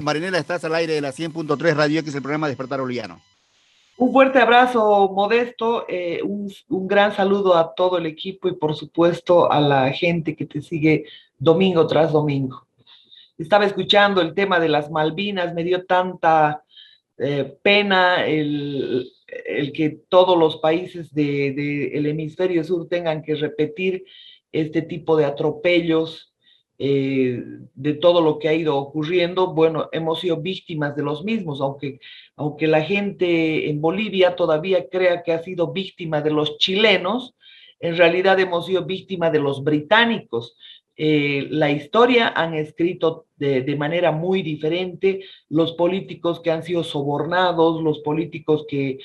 Marinela, estás al aire de la 100.3 Radio X, el programa Despertar Boliviano. Un fuerte abrazo, Modesto, un gran saludo a todo el equipo y por supuesto a la gente que te sigue domingo tras domingo. Estaba escuchando el tema de las Malvinas, me dio tanta pena el que todos los países del hemisferio sur tengan que repetir este tipo de atropellos, de todo lo que ha ido ocurriendo. Bueno, hemos sido víctimas de los mismos, aunque la gente en Bolivia todavía crea que ha sido víctima de los chilenos, en realidad hemos sido víctimas de los británicos. La historia han escrito de manera muy diferente, los políticos que han sido sobornados, los políticos que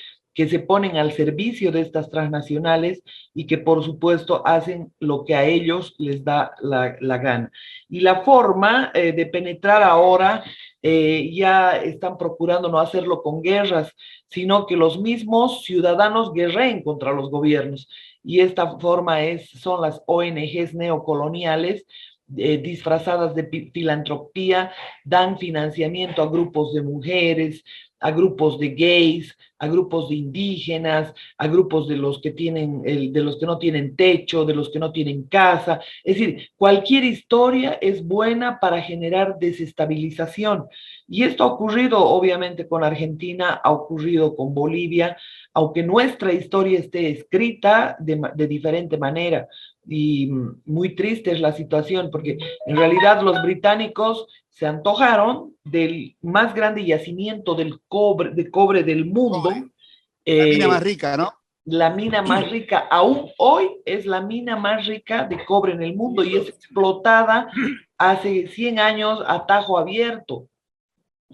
se ponen al servicio de estas transnacionales y que por supuesto hacen lo que a ellos les da la gana. Y la forma de penetrar ahora, ya están procurando no hacerlo con guerras, sino que los mismos ciudadanos guerreen contra los gobiernos. Y esta forma son las ONGs neocoloniales, disfrazadas de filantropía, dan financiamiento a grupos de mujeres, a grupos de gays, a grupos de indígenas, a grupos de los que de los que no tienen techo, de los que no tienen casa. Es decir, cualquier historia es buena para generar desestabilización. Y esto ha ocurrido obviamente con Argentina, ha ocurrido con Bolivia, aunque nuestra historia esté escrita de diferente manera. Y muy triste es la situación, porque en realidad los británicos se antojaron del más grande yacimiento de cobre del mundo. La mina más rica, ¿no? La mina más rica, aún hoy es la mina más rica de cobre en el mundo y es explotada hace 100 años a tajo abierto,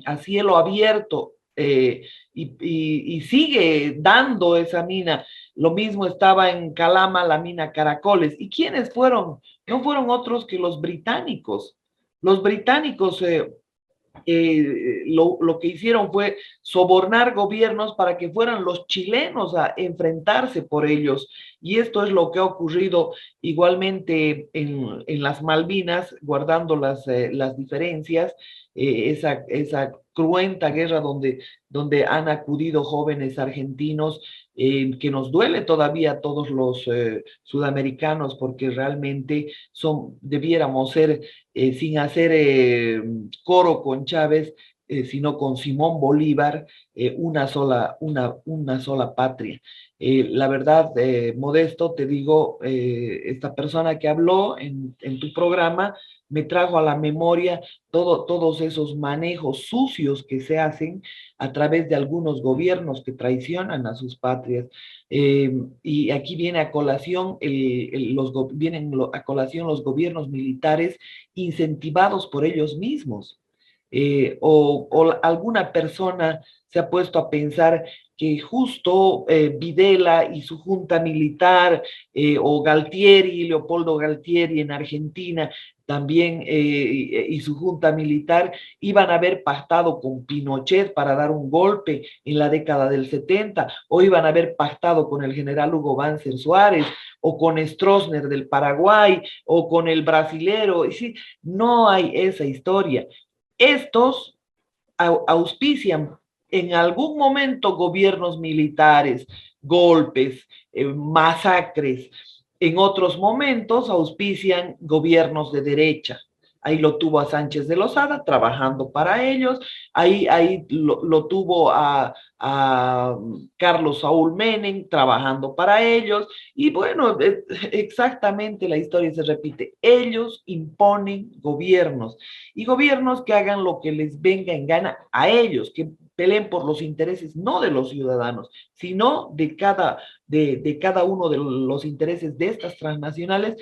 a cielo abierto, y sigue dando esa mina. Lo mismo estaba en Calama, la mina Caracoles. ¿Y quiénes fueron? No fueron otros que los británicos. Los británicos lo que hicieron fue sobornar gobiernos para que fueran los chilenos a enfrentarse por ellos. Y esto es lo que ha ocurrido igualmente en las Malvinas, guardando las diferencias, esa cruenta guerra donde han acudido jóvenes argentinos, que nos duele todavía a todos los sudamericanos, porque realmente debiéramos ser, sin hacer coro con Chávez, sino con Simón Bolívar, una sola patria. La verdad, Modesto, te digo, esta persona que habló en tu programa me trajo a la memoria todos esos manejos sucios que se hacen a través de algunos gobiernos que traicionan a sus patrias. Y aquí viene a colación, vienen a colación los gobiernos militares incentivados por ellos mismos. O alguna persona se ha puesto a pensar que justo Videla y su junta militar, o Galtieri, Leopoldo Galtieri en Argentina, también, y su junta militar, iban a haber pactado con Pinochet para dar un golpe en la década del 70, o iban a haber pactado con el general Hugo Banzer Suárez, o con Stroessner del Paraguay, o con el brasilero. Es decir, no hay esa historia. Estos auspician en algún momento gobiernos militares, golpes, masacres. En otros momentos auspician gobiernos de derecha. Ahí lo tuvo a Sánchez de Lozada trabajando para ellos, ahí lo tuvo a Carlos Saúl Menem trabajando para ellos, y bueno, exactamente la historia se repite. Ellos imponen gobiernos, y gobiernos que hagan lo que les venga en gana a ellos, que peleen por los intereses no de los ciudadanos, sino de cada uno de los intereses de estas transnacionales.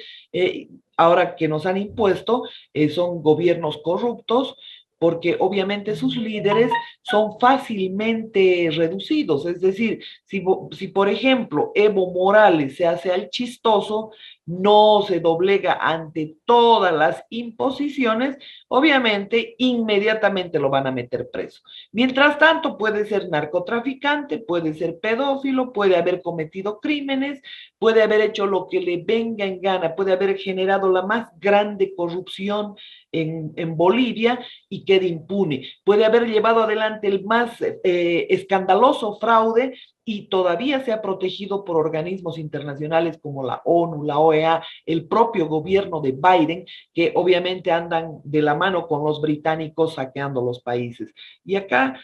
Ahora que nos han impuesto, son gobiernos corruptos, porque obviamente sus líderes son fácilmente reducidos. Es decir, si por ejemplo Evo Morales se hace al chistoso, no se doblega ante todas las imposiciones, obviamente inmediatamente lo van a meter preso. Mientras tanto, puede ser narcotraficante, puede ser pedófilo, puede haber cometido crímenes, puede haber hecho lo que le venga en gana, puede haber generado la más grande corrupción en Bolivia y quede impune. Puede haber llevado adelante el más escandaloso fraude y todavía se ha protegido por organismos internacionales como la ONU, la OEA, el propio gobierno de Biden, que obviamente andan de la mano con los británicos saqueando los países. Y acá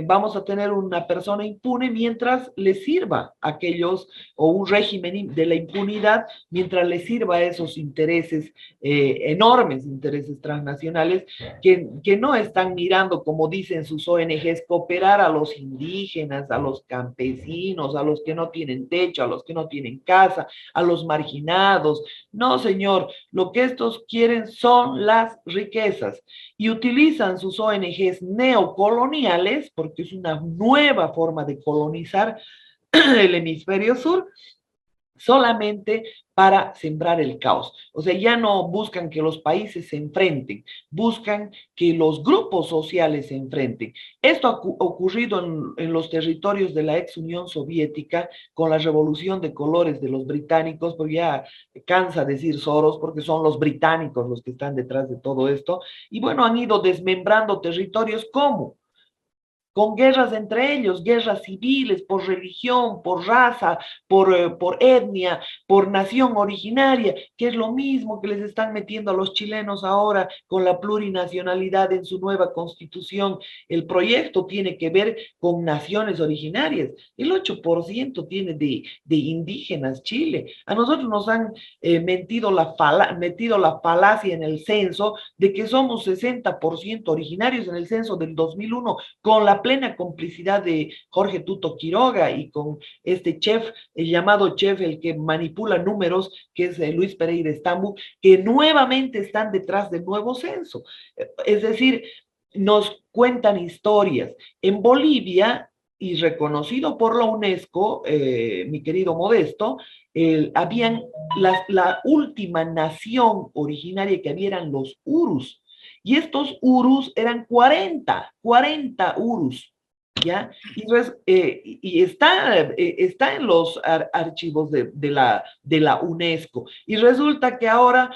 vamos a tener una persona impune mientras le sirva a aquellos, o un régimen de la impunidad, mientras le sirva a esos intereses, enormes intereses transnacionales, que no están mirando, como dicen sus ONGs, cooperar a los indígenas, a los campesinos, a los que no tienen techo, a los que no tienen casa, a los marginados. No, señor, lo que estos quieren son las riquezas y utilizan sus ONGs neocoloniales, porque es una nueva forma de colonizar el hemisferio sur, solamente para sembrar el caos. O sea, ya no buscan que los países se enfrenten, buscan que los grupos sociales se enfrenten. Esto ha ocurrido en los territorios de la ex Unión Soviética con la revolución de colores de los británicos, porque ya cansa decir Soros, porque son los británicos los que están detrás de todo esto. Y bueno, han ido desmembrando territorios. ¿Cómo? Con guerras entre ellos, guerras civiles por religión, por raza, por etnia, por nación originaria, que es lo mismo que les están metiendo a los chilenos ahora con la plurinacionalidad en su nueva constitución. El proyecto tiene que ver con naciones originarias. El 8% tiene de indígenas Chile. A nosotros nos han metido la falacia en el censo de que somos 60% originarios en el censo del 2001, con la plena complicidad de Jorge Tuto Quiroga y con este chef, el llamado chef, el que manipula números, que es Luis Pereira Estambu, que nuevamente están detrás del nuevo censo. Es decir, nos cuentan historias. En Bolivia, y reconocido por la UNESCO, mi querido Modesto, habían la última nación originaria que había eran los Urus. Y estos Urus eran 40 Urus, ¿ya? Y está en los archivos de la UNESCO. Y resulta que ahora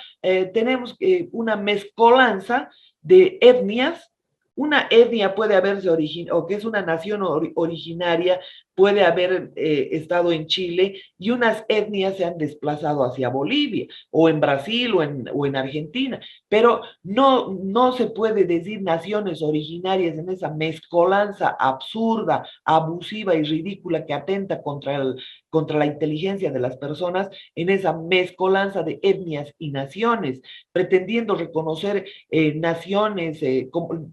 tenemos una mezcolanza de etnias. Una etnia puede haberse originado, o que es una nación originaria, puede haber estado en Chile y unas etnias se han desplazado hacia Bolivia o en Brasil o en Argentina, pero no se puede decir naciones originarias en esa mezcolanza absurda, abusiva y ridícula que atenta contra la inteligencia de las personas, en esa mezcolanza de etnias y naciones, pretendiendo reconocer naciones,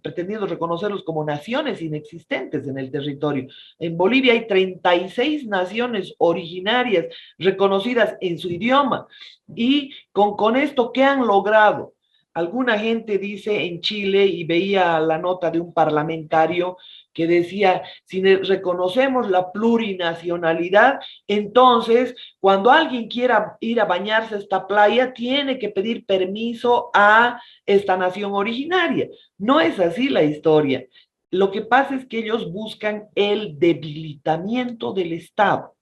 pretendiendo reconocerlos como naciones inexistentes en el territorio. En Bolivia hay 36 naciones originarias reconocidas en su idioma. Y con esto, ¿qué han logrado? Alguna gente dice en Chile, y veía la nota de un parlamentario que decía, si reconocemos la plurinacionalidad, entonces cuando alguien quiera ir a bañarse a esta playa, tiene que pedir permiso a esta nación originaria. No es así la historia. Lo que pasa es que ellos buscan el debilitamiento del Estado.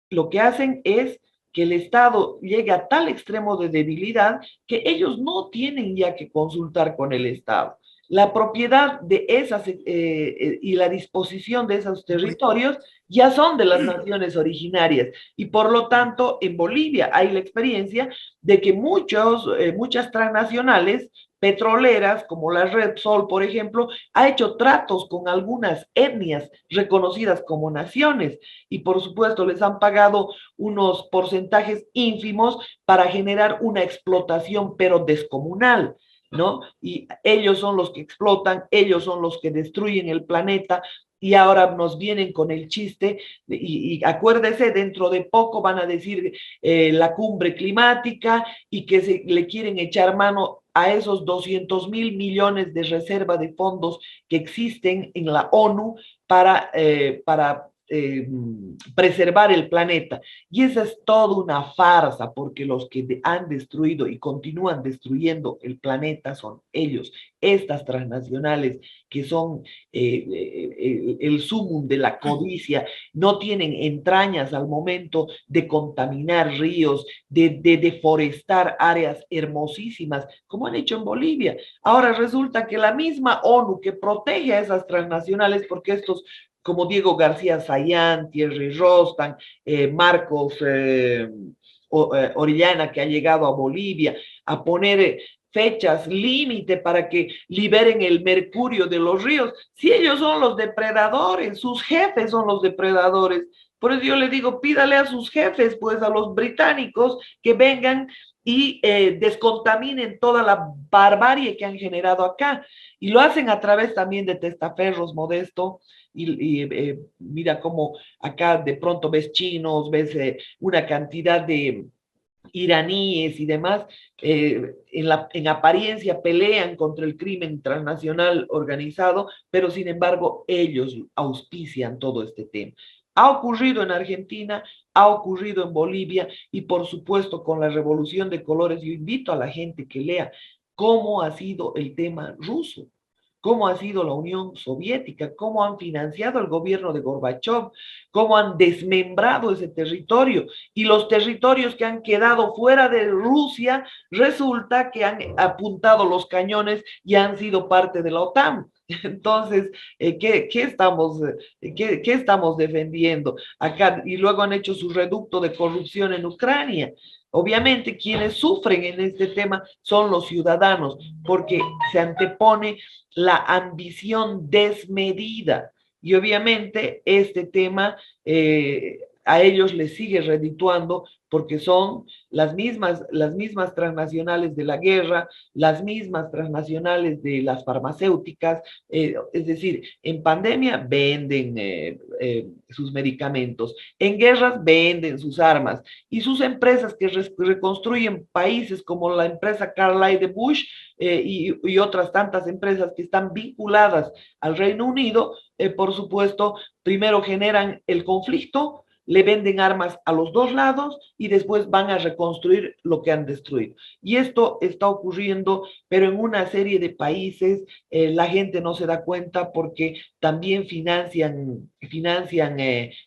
Lo que hacen es que el Estado llegue a tal extremo de debilidad que ellos no tienen ya que consultar con el Estado. La propiedad de esas y la disposición de esos territorios ya son de las naciones originarias y por lo tanto en Bolivia hay la experiencia de que muchas transnacionales petroleras, como la Repsol, por ejemplo, ha hecho tratos con algunas etnias reconocidas como naciones y por supuesto les han pagado unos porcentajes ínfimos para generar una explotación, pero descomunal, ¿no? Y ellos son los que explotan, ellos son los que destruyen el planeta, y ahora nos vienen con el chiste, y acuérdese, dentro de poco van a decir la cumbre climática y que le quieren echar mano a esos 200.000 millones de reserva de fondos que existen en la ONU para preservar el planeta. Y esa es toda una farsa, porque los que han destruido y continúan destruyendo el planeta son ellos, estas transnacionales que son el sumum de la codicia, no tienen entrañas al momento de contaminar ríos, de deforestar áreas hermosísimas, como han hecho en Bolivia. Ahora resulta que la misma ONU que protege a esas transnacionales, porque estos como Diego García Sayán, Thierry Rostan, Marcos Orellana, que ha llegado a Bolivia, a poner fechas límite para que liberen el mercurio de los ríos. Si ellos son los depredadores, sus jefes son los depredadores. Por eso yo le digo, pídale a sus jefes, pues a los británicos, que vengan y descontaminen toda la barbarie que han generado acá. Y lo hacen a través también de testaferros, Modesto, mira cómo acá de pronto ves chinos, ves una cantidad de iraníes y demás, en apariencia pelean contra el crimen transnacional organizado, pero sin embargo ellos auspician todo este tema. Ha ocurrido en Argentina, ha ocurrido en Bolivia y por supuesto con la revolución de colores. Yo invito a la gente que lea cómo ha sido el tema ruso, cómo ha sido la Unión Soviética, cómo han financiado el gobierno de Gorbachev, cómo han desmembrado ese territorio. Y los territorios que han quedado fuera de Rusia, resulta que han apuntado los cañones y han sido parte de la OTAN. Entonces, ¿qué estamos defendiendo acá? Y luego han hecho su reducto de corrupción en Ucrania. Obviamente, quienes sufren en este tema son los ciudadanos, porque se antepone la ambición desmedida. Y obviamente este tema a ellos les sigue redituando porque son las mismas transnacionales de la guerra, las mismas transnacionales de las farmacéuticas, es decir, en pandemia venden sus medicamentos, en guerras venden sus armas, y sus empresas que reconstruyen países como la empresa Carlyle de Bush y otras tantas empresas que están vinculadas al Reino Unido, por supuesto, primero generan el conflicto, le venden armas a los dos lados y después van a reconstruir lo que han destruido. Y esto está ocurriendo, pero en una serie de países la gente no se da cuenta porque también financian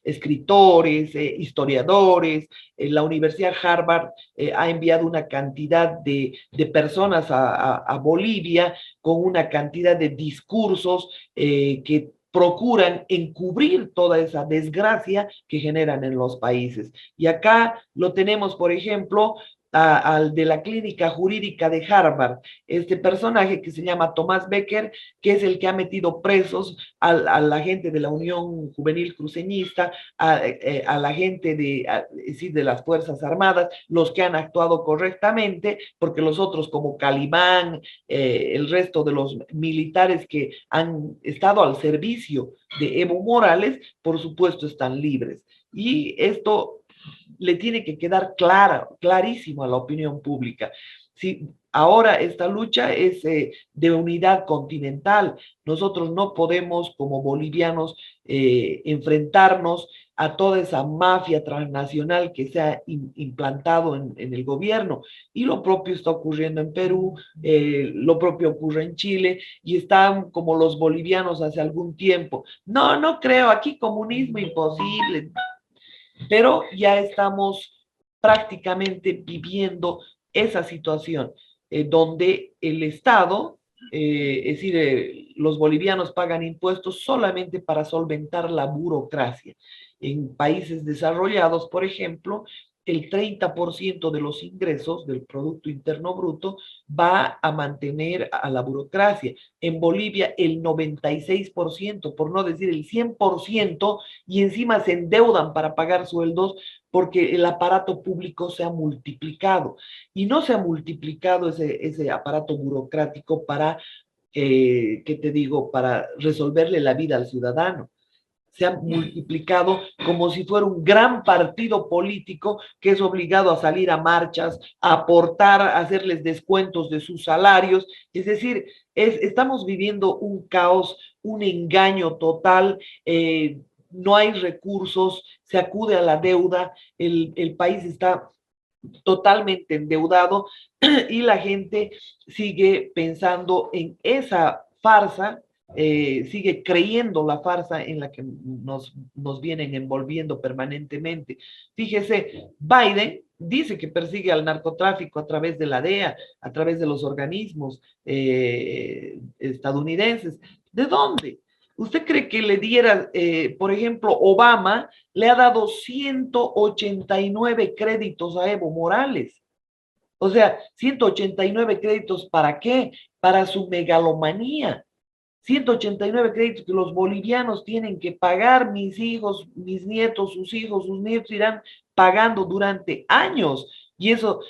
escritores, historiadores. La Universidad Harvard ha enviado una cantidad de personas a Bolivia con una cantidad de discursos que procuran encubrir toda esa desgracia que generan en los países. Y acá lo tenemos, por ejemplo, al de la clínica jurídica de Harvard, este personaje que se llama Tomás Becker, que es el que ha metido presos a la gente de la Unión Juvenil Cruceñista, a la gente de las Fuerzas Armadas, los que han actuado correctamente, porque los otros como Calibán, el resto de los militares que han estado al servicio de Evo Morales, por supuesto están libres. Y esto le tiene que quedar clarísimo a la opinión pública. Si ahora esta lucha es de unidad continental, nosotros no podemos como bolivianos enfrentarnos a toda esa mafia transnacional que se ha implantado en el gobierno. Y lo propio está ocurriendo en Perú, lo propio ocurre en Chile, y están como los bolivianos hace algún tiempo. No, no creo, aquí comunismo imposible, pero ya estamos prácticamente viviendo esa situación donde el Estado, es decir, los bolivianos pagan impuestos solamente para solventar la burocracia. En países desarrollados, por ejemplo, el 30% de los ingresos del Producto Interno Bruto va a mantener a la burocracia. En Bolivia el 96%, por no decir el 100%, y encima se endeudan para pagar sueldos porque el aparato público se ha multiplicado. Y no se ha multiplicado ese aparato burocrático para, ¿qué te digo?, para resolverle la vida al ciudadano. Se han multiplicado como si fuera un gran partido político que es obligado a salir a marchas, a aportar, a hacerles descuentos de sus salarios. Es decir, estamos viviendo un caos, un engaño total. no hay recursos, se acude a la deuda, el país está totalmente endeudado y la gente sigue pensando en esa farsa, sigue creyendo la farsa en la que nos vienen envolviendo permanentemente. Fíjese, Biden dice que persigue al narcotráfico a través de la DEA, a través de los organismos estadounidenses. ¿De dónde? ¿Usted cree que le diera, por ejemplo, Obama le ha dado 189 créditos a Evo Morales? O sea, 189 créditos ¿para qué? Para su megalomanía. 189 créditos que los bolivianos tienen que pagar, mis hijos, mis nietos, sus nietos irán pagando durante años. Y eso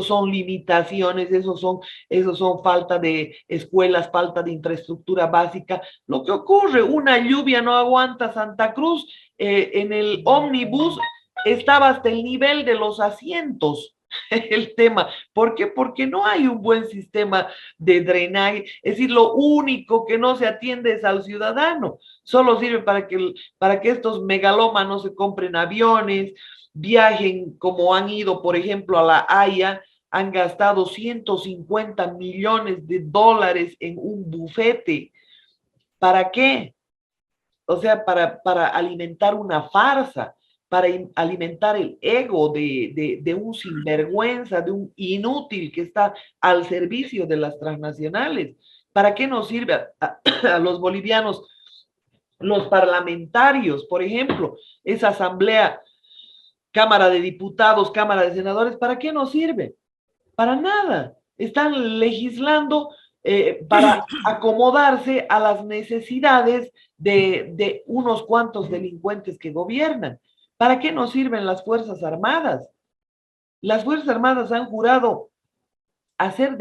son limitaciones, eso son falta de escuelas, falta de infraestructura básica. Lo que ocurre, una lluvia no aguanta Santa Cruz, en el ómnibus estaba hasta el nivel de los asientos. El tema. ¿Por qué? Porque no hay un buen sistema de drenaje. Es decir, lo único que no se atiende es al ciudadano. Solo sirve para que estos megalómanos se compren aviones, viajen como han ido, por ejemplo, a La Haya, han gastado 150 millones de dólares en un bufete. ¿Para qué? O sea, para alimentar una farsa, para alimentar el ego de un sinvergüenza, de un inútil que está al servicio de las transnacionales. ¿Para qué nos sirve a los bolivianos, los parlamentarios, por ejemplo, esa asamblea, Cámara de Diputados, Cámara de Senadores? ¿Para qué nos sirve? Para nada. Están legislando para acomodarse a las necesidades de unos cuantos delincuentes que gobiernan. ¿Para qué nos sirven las Fuerzas Armadas? Las Fuerzas Armadas han jurado es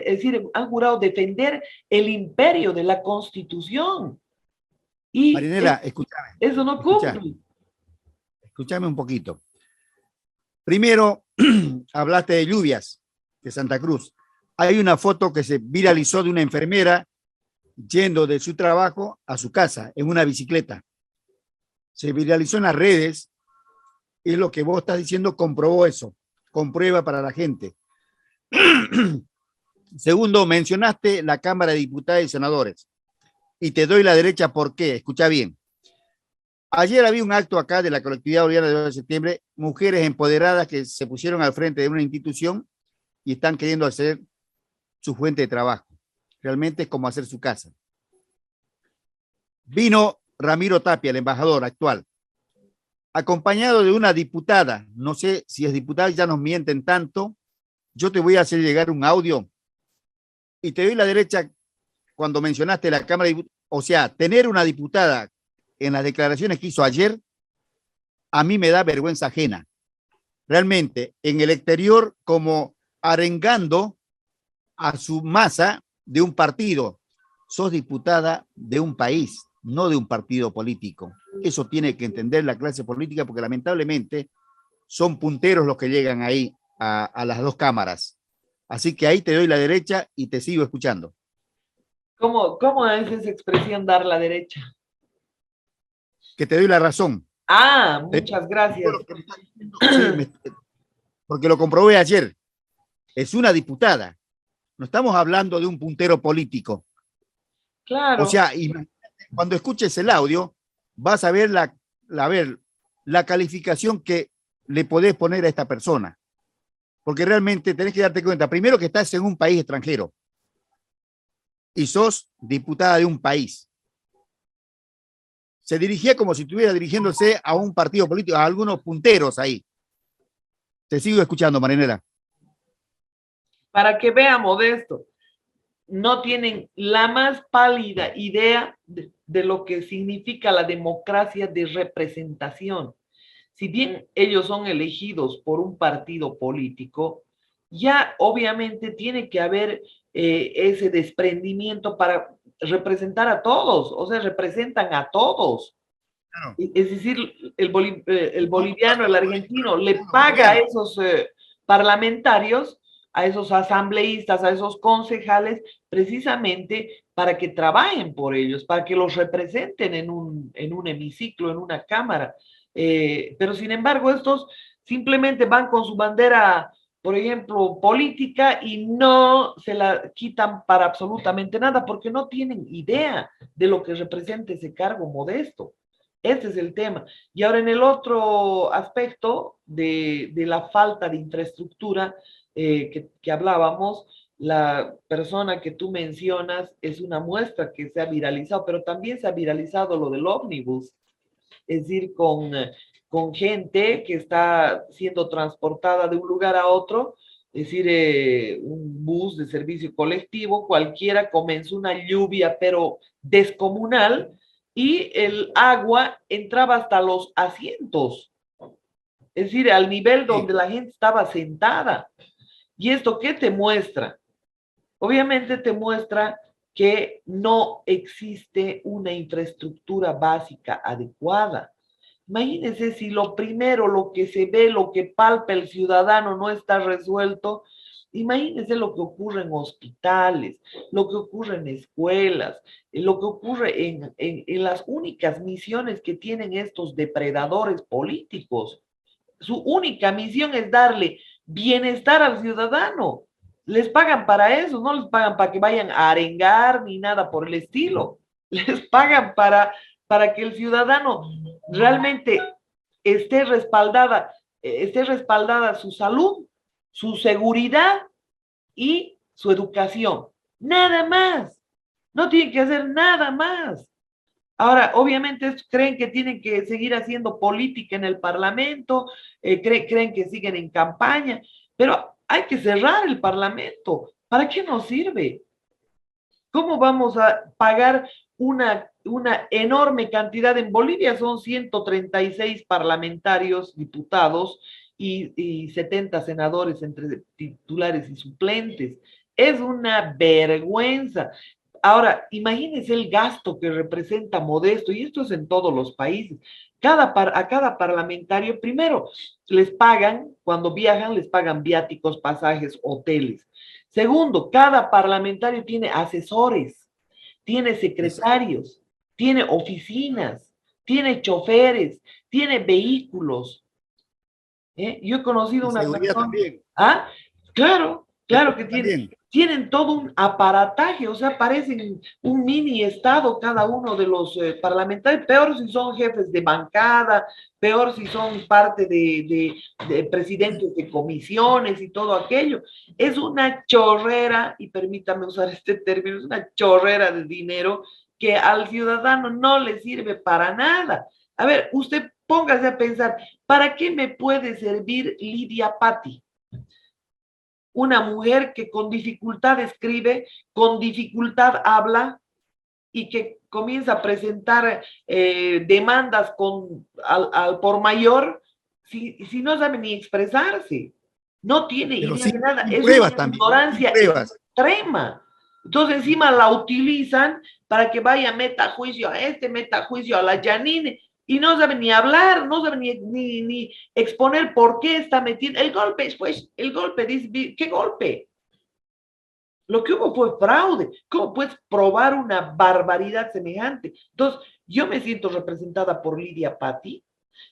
decir, han jurado defender el imperio de la Constitución. Y Marinela, escúchame. eso no cumple. Escúchame un poquito. Primero, hablaste de lluvias de Santa Cruz. Hay una foto que se viralizó de una enfermera yendo de su trabajo a su casa en una bicicleta. Se viralizó en las redes y lo que vos estás diciendo comprobó eso. Comprueba para la gente. Segundo, mencionaste la Cámara de Diputados y Senadores. Y te doy la derecha, ¿por qué? Escucha bien. Ayer había un acto acá de la colectividad boliviana del 2 de septiembre, mujeres empoderadas que se pusieron al frente de una institución y están queriendo hacer su fuente de trabajo. Realmente es como hacer su casa. Vino Ramiro Tapia, el embajador actual, acompañado de una diputada. No sé si es diputada, ya nos mienten tanto. Yo te voy a hacer llegar un audio y te doy la derecha cuando mencionaste la Cámara de Diputados. O sea, tener una diputada en las declaraciones que hizo ayer, a mí me da vergüenza ajena. Realmente, en el exterior, como arengando a su masa de un partido. Sos diputada de un país, no de un partido político. Eso tiene que entender la clase política, porque lamentablemente son punteros los que llegan ahí a las dos cámaras. Así que ahí te doy la derecha y te sigo escuchando. ¿Cómo es esa expresión, dar la derecha? Que te doy la razón. Muchas gracias. Porque lo comprobé ayer. Es una diputada. No estamos hablando de un puntero político. Claro. O sea, cuando escuches el audio, vas a ver la calificación que le podés poner a esta persona. Porque realmente tenés que darte cuenta, primero, que estás en un país extranjero y sos diputada de un país. Se dirigía como si estuviera dirigiéndose a un partido político, a algunos punteros ahí. Te sigo escuchando, Marinela. Para que vea, Modesto, no tienen la más pálida idea de lo que significa la democracia de representación. Si bien ellos son elegidos por un partido político, ya obviamente tiene que haber ese desprendimiento para representar a todos, o sea, representan a todos. Claro. Es decir, el boliviano, el argentino, le paga a esos parlamentarios a esos asambleístas, a esos concejales, precisamente para que trabajen por ellos, para que los representen en un hemiciclo, en una cámara. Pero sin embargo, estos simplemente van con su bandera, por ejemplo, política y no se la quitan para absolutamente nada porque no tienen idea de lo que representa ese cargo modesto. Este es el tema. Y ahora en el otro aspecto de la falta de infraestructura que hablábamos, la persona que tú mencionas es una muestra que se ha viralizado, pero también se ha viralizado lo del ómnibus, es decir, con gente que está siendo transportada de un lugar a otro, es decir, un bus de servicio colectivo, cualquiera, comenzó una lluvia, pero descomunal, y el agua entraba hasta los asientos, es decir, al nivel donde Sí. la gente estaba sentada. ¿Y esto qué te muestra? Obviamente te muestra que no existe una infraestructura básica adecuada. Imagínense si lo primero, lo que se ve, lo que palpa el ciudadano no está resuelto. Imagínense lo que ocurre en hospitales, lo que ocurre en escuelas, lo que ocurre en las únicas misiones que tienen estos depredadores políticos. Su única misión es darle bienestar al ciudadano. Les pagan para eso, no les pagan para que vayan a arengar ni nada por el estilo. Les pagan para que el ciudadano realmente esté respaldada su salud, su seguridad y su educación. Nada más. No tienen que hacer nada más. Ahora, obviamente creen que tienen que seguir haciendo política en el Parlamento, creen que siguen en campaña, pero hay que cerrar el Parlamento. ¿Para qué nos sirve? ¿Cómo vamos a pagar una enorme cantidad? En Bolivia son 136 parlamentarios, diputados y 70 senadores entre titulares y suplentes. Es una vergüenza. Ahora, imagínense el gasto que representa Modesto, y esto es en todos los países. A cada parlamentario, primero, les pagan, cuando viajan, les pagan viáticos, pasajes, hoteles. Segundo, cada parlamentario tiene asesores, tiene Exacto. secretarios, tiene oficinas, tiene choferes, tiene vehículos. Yo he conocido Y una seguridad persona, también. ah, claro, claro que También. tienen todo un aparataje, o sea, parecen un mini estado cada uno de los parlamentarios, peor si son jefes de bancada, peor si son parte de presidentes de comisiones y todo aquello. Es una chorrera, y permítame usar este término, es una chorrera de dinero que al ciudadano no le sirve para nada. A ver, usted póngase a pensar, ¿para qué me puede servir Lidia Patti? Una mujer que con dificultad escribe, con dificultad habla y que comienza a presentar demandas al por mayor, si no sabe ni expresarse, no tiene Pero idea de sin, nada, sin es una pruebas también, ¿no? Sin ignorancia pruebas. extrema. Entonces encima la utilizan para que vaya meta juicio a este, meta juicio a la Janine, y no sabe ni hablar, no sabe ni exponer por qué está metiendo. El golpe, pues, el golpe, dice, ¿qué golpe? Lo que hubo fue fraude. ¿Cómo puedes probar una barbaridad semejante? Entonces, yo me siento representada por Lidia Patti,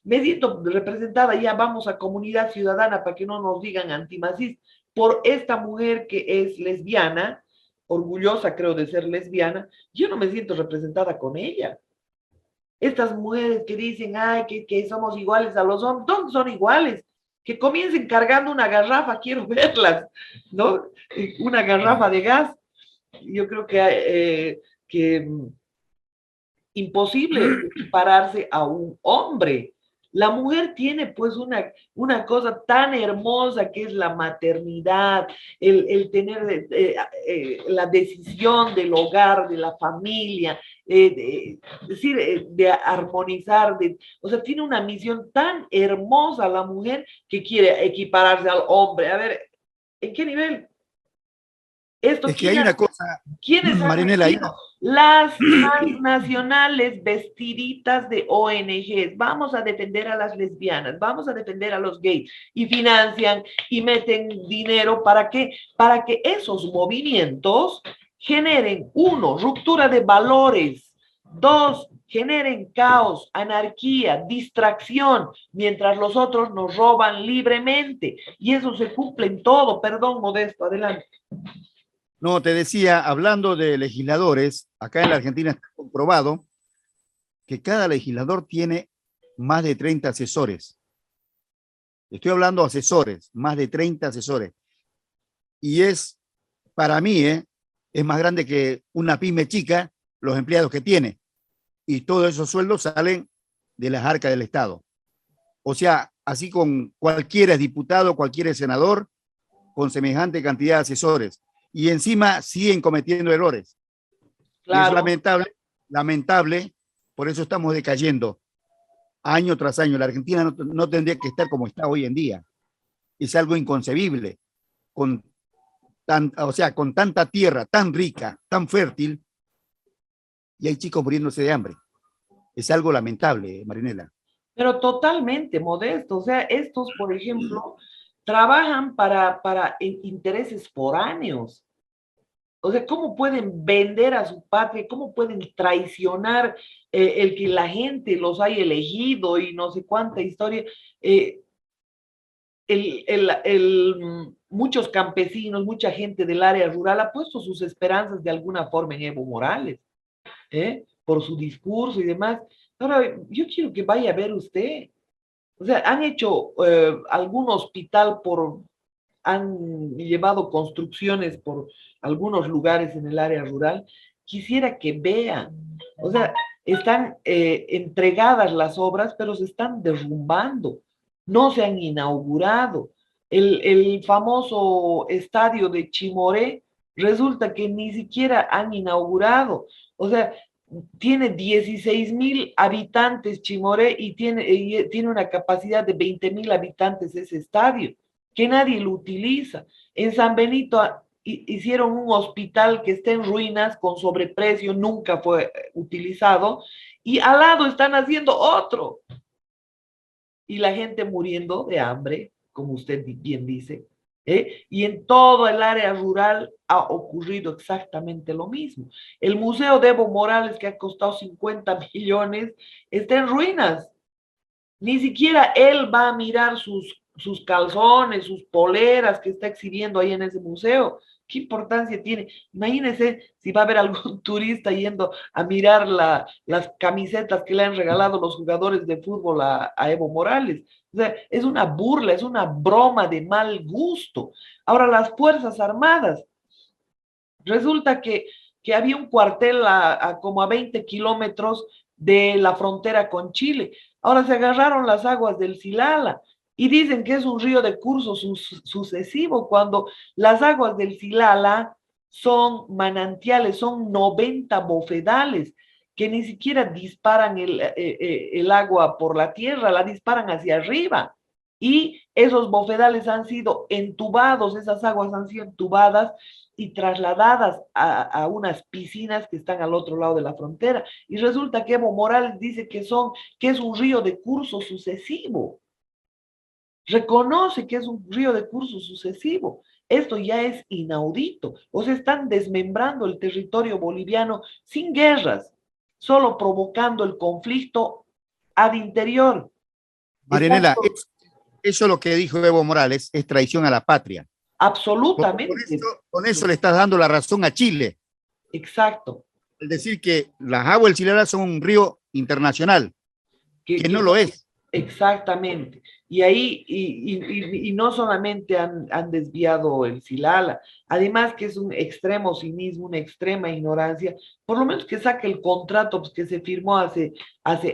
me siento representada, ya vamos a comunidad ciudadana para que no nos digan antimacis, por esta mujer que es lesbiana, orgullosa creo de ser lesbiana, yo no me siento representada con ella. Estas mujeres que dicen, ay, que somos iguales a los hombres, ¿dónde son iguales? Que comiencen cargando una garrafa, quiero verlas, ¿no? Una garrafa de gas. Yo creo que imposible equipararse a un hombre. La mujer tiene pues una cosa tan hermosa que es la maternidad, el tener la decisión del hogar, de la familia, decir, de armonizar, o sea, tiene una misión tan hermosa la mujer que quiere equipararse al hombre. A ver, ¿en qué nivel? Esto, Es que hay una cosa, ¿quiénes han Marinela, metido? Las transnacionales vestiditas de ONGs, vamos a defender a las lesbianas, vamos a defender a los gays, y financian y meten dinero ¿para qué? Para que esos movimientos generen, uno, ruptura de valores, dos, generen caos, anarquía, distracción, mientras los otros nos roban libremente. Y eso se cumple en todo. Perdón, Modesto, adelante. No, te decía, hablando de legisladores, acá en la Argentina está comprobado que cada legislador tiene más de 30 asesores. Estoy hablando de asesores, más de 30 asesores. Y es, para mí, es más grande que una pyme chica los empleados que tiene. Y todos esos sueldos salen de las arcas del Estado. O sea, así con cualquier diputado, cualquier senador, con semejante cantidad de asesores. Y encima siguen cometiendo errores. Claro. Y es lamentable, lamentable, por eso estamos decayendo año tras año. La Argentina no tendría que estar como está hoy en día. Es algo inconcebible. O sea, con tanta tierra tan rica, tan fértil, y hay chicos muriéndose de hambre. Es algo lamentable, Marinela. Pero totalmente, Modesto. O sea, estos, por ejemplo, trabajan para intereses foráneos. O sea, ¿cómo pueden vender a su patria? ¿Cómo pueden traicionar el que la gente los haya elegido y no sé cuánta historia? Muchos campesinos, mucha gente del área rural ha puesto sus esperanzas de alguna forma en Evo Morales, por su discurso y demás. Ahora, yo quiero que vaya a ver usted. O sea, han hecho algún hospital han llevado construcciones por algunos lugares en el área rural. Quisiera que vean. O sea, están entregadas las obras, pero se están derrumbando. No se han inaugurado. El famoso estadio de Chimoré resulta que ni siquiera han inaugurado. O sea, tiene 16,000 habitantes Chimoré y tiene una capacidad de 20,000 habitantes ese estadio, que nadie lo utiliza. En San Benito hicieron un hospital que está en ruinas con sobreprecio, nunca fue utilizado, y al lado están haciendo otro. Y la gente muriendo de hambre, como usted bien dice, y en todo el área rural ha ocurrido exactamente lo mismo. El Museo de Evo Morales, que ha costado 50 millones, está en ruinas. Ni siquiera él va a mirar sus calzones, sus poleras que está exhibiendo ahí en ese museo. ¿Qué importancia tiene? Imagínense si va a haber algún turista yendo a mirar las camisetas que le han regalado los jugadores de fútbol a Evo Morales. O sea, es una burla, es una broma de mal gusto. Ahora, las Fuerzas Armadas, resulta que había un cuartel como a 20 kilómetros de la frontera con Chile. Ahora se agarraron las aguas del Silala y dicen que es un río de curso sucesivo, cuando las aguas del Silala son manantiales, son 90 bofedales que ni siquiera disparan el agua por la tierra, la disparan hacia arriba. Y esos bofedales han sido entubados, esas aguas han sido entubadas y trasladadas a unas piscinas que están al otro lado de la frontera. Y resulta que Evo Morales dice que es un río de curso sucesivo. Reconoce que es un río de curso sucesivo. Esto ya es inaudito. O sea, están desmembrando el territorio boliviano sin guerras, solo provocando el conflicto ad interior. Marinela, eso lo que dijo Evo Morales es traición a la patria. Absolutamente. Con eso le estás dando la razón a Chile. Exacto. Es decir, que las aguas del Silala son un río internacional, que no lo es. Exactamente. Y ahí, y no solamente han desviado el Silala, además que es un extremo cinismo, una extrema ignorancia, por lo menos que saque el contrato pues, que se firmó hace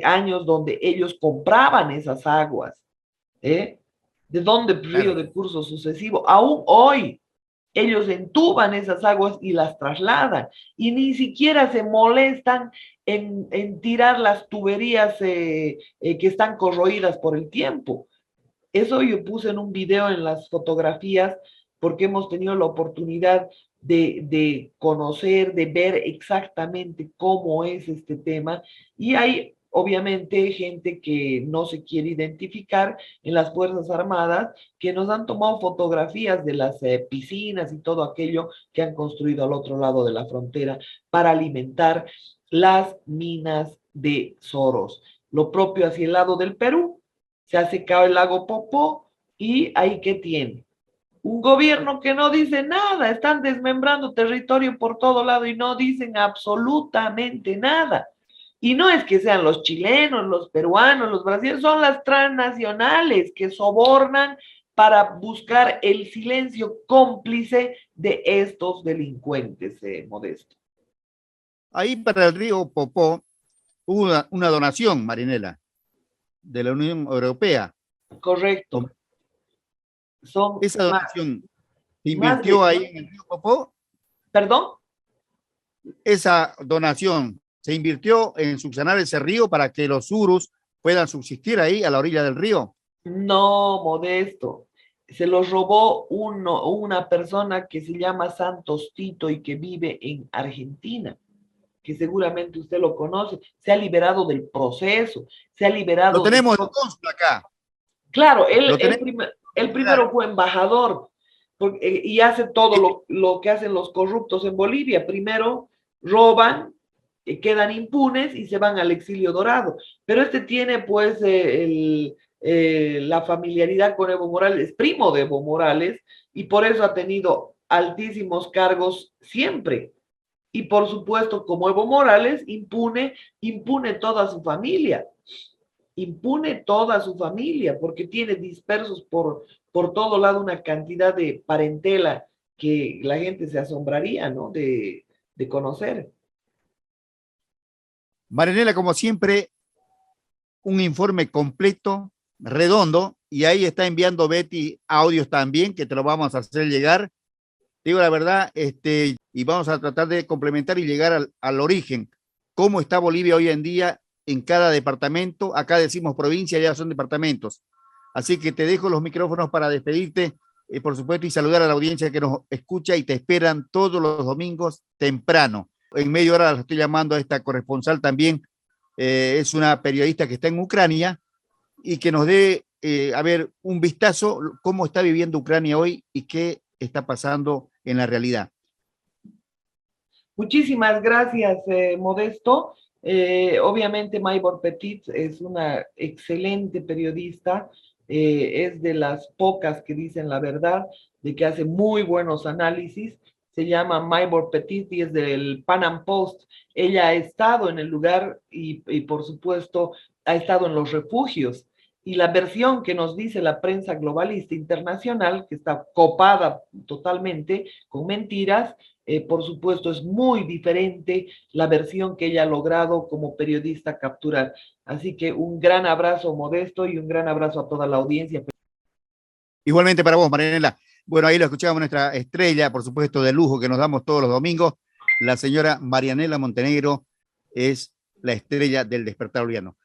años donde ellos compraban esas aguas. ¿De dónde río de curso sucesivo? Aún hoy ellos entuban esas aguas y las trasladan y ni siquiera se molestan en tirar las tuberías que están corroídas por el tiempo. Eso yo puse en un video en las fotografías porque hemos tenido la oportunidad de conocer, de ver exactamente cómo es este tema. Y hay obviamente gente que no se quiere identificar en las Fuerzas Armadas, que nos han tomado fotografías de las piscinas y todo aquello que han construido al otro lado de la frontera para alimentar las minas de Soros. Lo propio hacia el lado del Perú, se ha secado el lago Popó y ahí que tiene un gobierno que no dice nada, están desmembrando territorio por todo lado y no dicen absolutamente nada. Y no es que sean los chilenos, los peruanos, los brasileños, son las transnacionales que sobornan para buscar el silencio cómplice de estos delincuentes, Modesto. Ahí para el río Popó hubo una donación, Marinela, de la Unión Europea. Correcto. Son Esa donación se más invirtió de, ahí en el río Popó. ¿perdón? Esa donación se invirtió en subsanar ese río para que los surus puedan subsistir ahí a la orilla del río. No, Modesto. Se los robó una persona que se llama Santos Tito y que vive en Argentina, que seguramente usted lo conoce. Se ha liberado del proceso, se ha Lo liberado de tenemos el todo. cónsul acá. Claro, Lo tenemos. él primero fue embajador y hace todo lo que hacen los corruptos en Bolivia. Primero roban, quedan impunes y se van al exilio dorado. Pero este tiene pues la familiaridad con Evo Morales, es primo de Evo Morales, y por eso ha tenido altísimos cargos siempre. Y por supuesto, como Evo Morales, impune toda su familia. Impune toda su familia, porque tiene dispersos por todo lado una cantidad de parentela que la gente se asombraría, ¿no? De conocer. Marinela, como siempre, un informe completo, redondo, y ahí está enviando Betty audios también, que te lo vamos a hacer llegar. Te digo la verdad, y vamos a tratar de complementar y llegar al origen. ¿Cómo está Bolivia hoy en día en cada departamento? Acá decimos provincia, ya son departamentos. Así que te dejo los micrófonos para despedirte, por supuesto, y saludar a la audiencia que nos escucha y te esperan todos los domingos temprano. En media hora la estoy llamando a esta corresponsal también. Es una periodista que está en Ucrania y que nos dé, a ver, un vistazo cómo está viviendo Ucrania hoy y qué está pasando en la realidad. Muchísimas gracias, Modesto. Obviamente Maybor Petit es una excelente periodista, es de las pocas que dicen la verdad, de que hace muy buenos análisis. Se llama Maybor Petit y es del Pan Am Post. Ella ha estado en el lugar y por supuesto ha estado en los refugios. Y la versión que nos dice la prensa globalista internacional, que está copada totalmente con mentiras, por supuesto, es muy diferente la versión que ella ha logrado como periodista capturar. Así que un gran abrazo, Modesto, y un gran abrazo a toda la audiencia. Igualmente para vos, Marianela. Bueno, ahí lo escuchamos nuestra estrella, por supuesto, de lujo que nos damos todos los domingos. La señora Marianela Montenegro es la estrella del Despertar Boliviano.